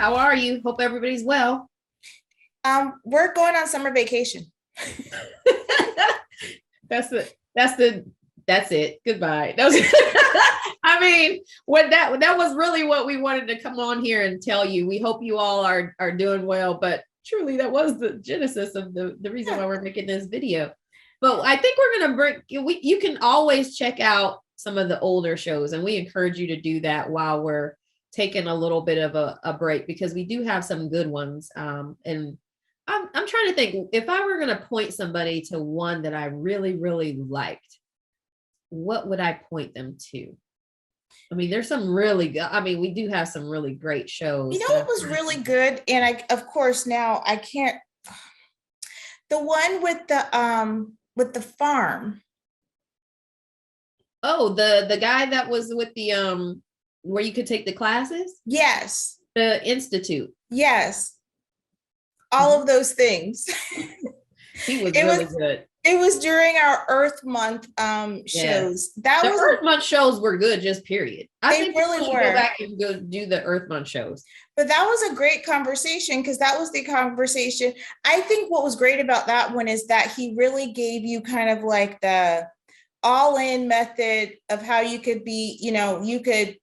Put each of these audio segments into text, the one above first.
How are you? Hope everybody's well. We're going on summer vacation. That's it. That's it. Goodbye. That was, I mean, what that was really what we wanted to come on here and tell you. We hope you all are doing well, but truly that was the genesis of the reason why we're making this video. But I think we're gonna bring you can always check out some of the older shows, and we encourage you to do that while we're taking a little bit of a break, because we do have some good ones. And I'm trying to think, if I were going to point somebody to one that I really, really liked, what would I point them to? I mean, there's some really good, I mean, we do have some really great shows. You know what was really good? And of course, now I can't, the one with the farm. Oh, the guy that was with the where you could take the classes? Yes. The Institute. Yes. All of those things. He was really good. It was during our Earth Month shows. The Earth Month shows were good, just period. I think really were. Go back and go do the Earth Month shows. But that was a great conversation, because that was the conversation. I think what was great about that one is that he really gave you kind of like the all-in method of how you could be, you could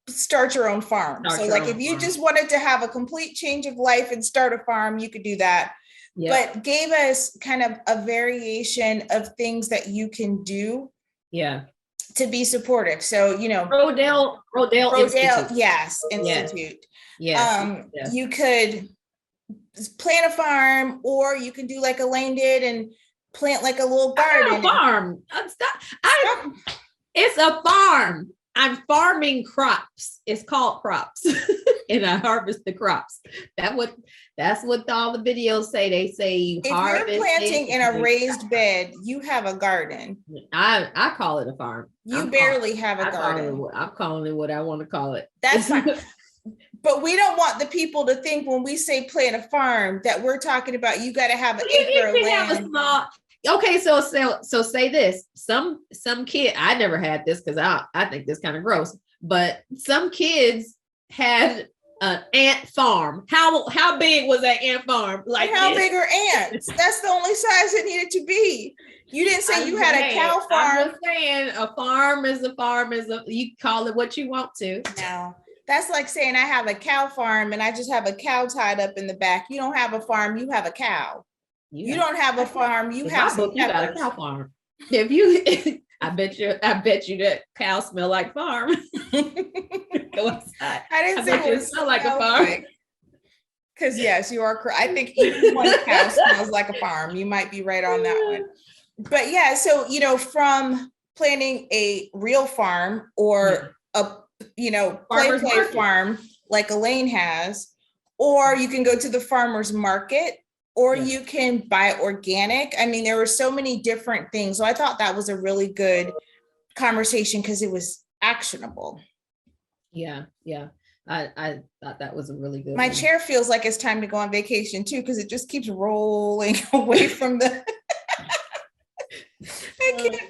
start your own farm. So like if you just wanted to have a complete change of life and start a farm, you could do that. Yep. But gave us kind of a variation of things that you can do. Yeah. To be supportive. So, Rodale Institute. Yes, Institute. Yeah. You could plant a farm, or you can do like Elaine did and plant like a little garden. A farm. It's a farm. I'm farming crops. It's called crops. And I harvest the crops. That's what all the videos say. They say you harvest. If you're planting in a raised bed, you have a garden. I call it a farm. You barely have a garden. I'm calling it what I want to call it. That's fine. But we don't want the people to think when we say plant a farm that we're talking about you got to have an acre of land. Okay, so say this. Some kid, I never had this because I think this kind of gross, but some kids had an ant farm. How big was that ant farm? Like, how big are ants? That's the only size it needed to be. You didn't say you had a cow farm. I'm just saying a farm is you call it what you want to. No. That's like saying I have a cow farm and I just have a cow tied up in the back. You don't have a farm, you have a cow. You don't have a farm, you have some you got a cow farm. If you I bet you that cows smell like farm. Go outside. I didn't say it smell like a farm. Because yes, you are correct. I think even one cow smells like a farm. You might be right on that one. But yeah, so from planning a real farm or a play farm like Elaine has, or you can go to the farmer's market, or you can buy organic. I mean, there were so many different things. So I thought that was a really good conversation because it was actionable. Yeah. I thought that was a really good My chair feels like it's time to go on vacation too, because it just keeps rolling away from the I can't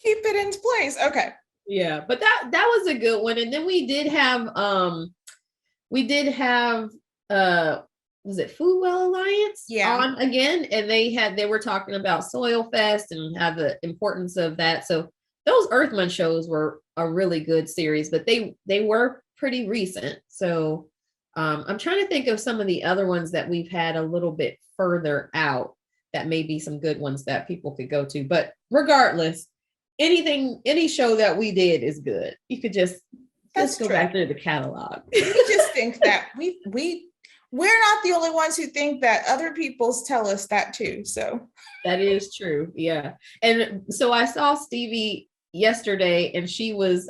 keep it in place. Okay. Yeah, but that was a good one. And then we did have was it Food Well Alliance on again, and they were talking about Soil Fest and have the importance of that. So those Earth Month shows were a really good series, but they were pretty recent. So I'm trying to think of some of the other ones that we've had a little bit further out that may be some good ones that people could go to. But regardless, any show that we did is good. You could just go back to the catalog. We just think that we're not the only ones who think that. Other people tell us that too. So that is true. Yeah. And so I saw Stevie yesterday, and she was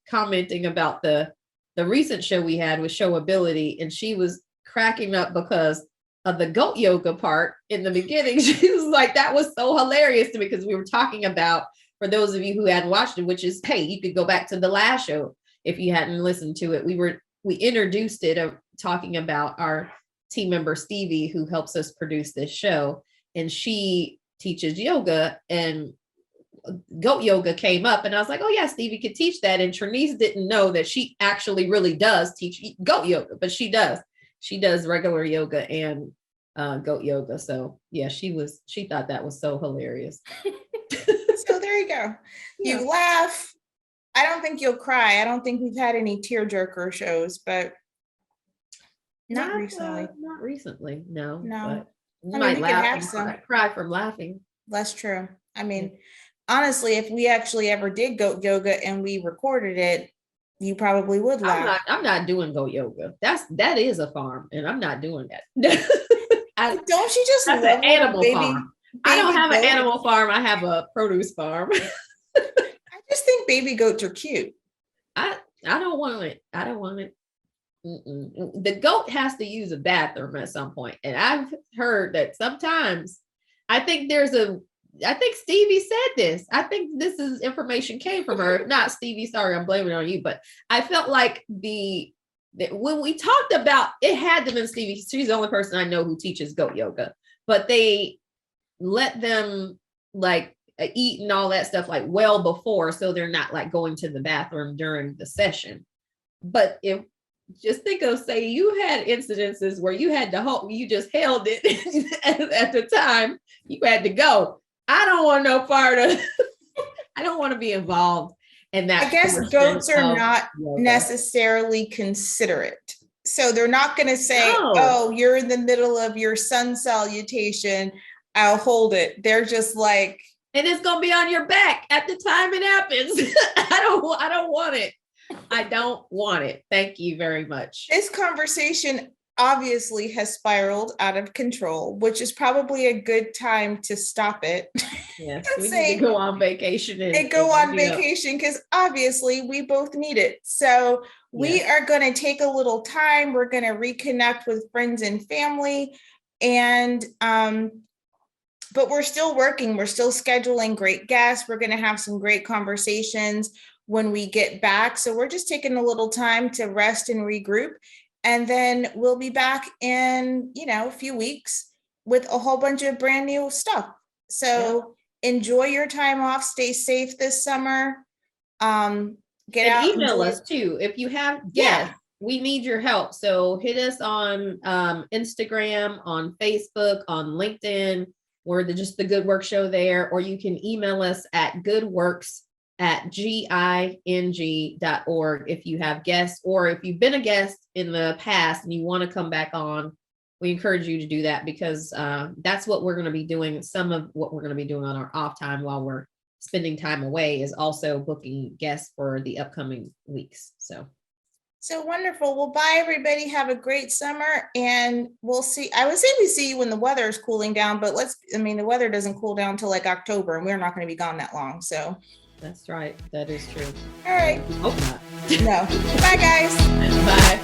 commenting about the recent show we had with Showability, and she was cracking up because of the goat yoga part in the beginning. She was like, that was so hilarious to me, because we were talking about, for those of you who hadn't watched it, which is, hey, you could go back to the last show if you hadn't listened to it. We introduced it talking about our team member Stevie, who helps us produce this show, and she teaches yoga, and goat yoga came up, and I was like, oh yeah, Stevie could teach that. And Trinice didn't know that she actually really does teach goat yoga, but she does. She does regular yoga and goat yoga. So yeah, she thought that was so hilarious. So there you go. Yeah. You laugh. I don't think you'll cry. I don't think we've had any tearjerker shows, but not recently. Not recently, no. No. But I you mean, might we could laugh have and some. cry from laughing. That's true. I mean, honestly, if we actually ever did goat yoga and we recorded it, you probably would laugh. I'm not doing goat yoga. That is a farm, and I'm not doing that. Don't you just That's love an animal baby, farm. I don't have goat? an animal farm. I have a produce farm. I just think baby goats are cute. I don't want it. I don't want it. The goat has to use a bathroom at some point, and I've heard that sometimes. I think Stevie said this. I think this is information came from her. Not Stevie. Sorry, I'm blaming it on you. But I felt like when we talked about it, had to been Stevie. She's the only person I know who teaches goat yoga. But they let them like eat and all that stuff like well before, so they're not like going to the bathroom during the session. But if just think of, say you had incidences where you had to hold, you just held it at the time you had to go. I don't want no part of I don't want to be involved in that. I guess goats are not necessarily considerate. So they're not going to say, oh, you're in the middle of your sun salutation, I'll hold it. They're just like, and it's going to be on your back at the time it happens. I don't want it. I don't want it. Thank you very much. This conversation obviously has spiraled out of control, which is probably a good time to stop it. Yes, we need to go on vacation and go on vacation, because obviously we both need it. So we are going to take a little time. We're going to reconnect with friends and family, and but we're still working. We're still scheduling great guests. We're going to have some great conversations when we get back. So we're just taking a little time to rest and regroup. And then we'll be back in, a few weeks with a whole bunch of brand new stuff. So enjoy your time off. Stay safe this summer. Get out. Email us too. If you have guests, we need your help. So hit us on Instagram, on Facebook, on LinkedIn. We're just the Good Work Show there. Or you can email us at goodworks@ging.org if you have guests, or if you've been a guest in the past and you want to come back on. We encourage you to do that, because that's what we're going to be doing. Some of what we're going to be doing on our off time while we're spending time away is also booking guests for the upcoming weeks. So wonderful. Well, bye everybody. Have a great summer, and we'll see. I would say we see you when the weather is cooling down, but the weather doesn't cool down till like October, and we're not going to be gone that long. So that's right. That is true. All right. Hope not. No. Bye guys. Bye.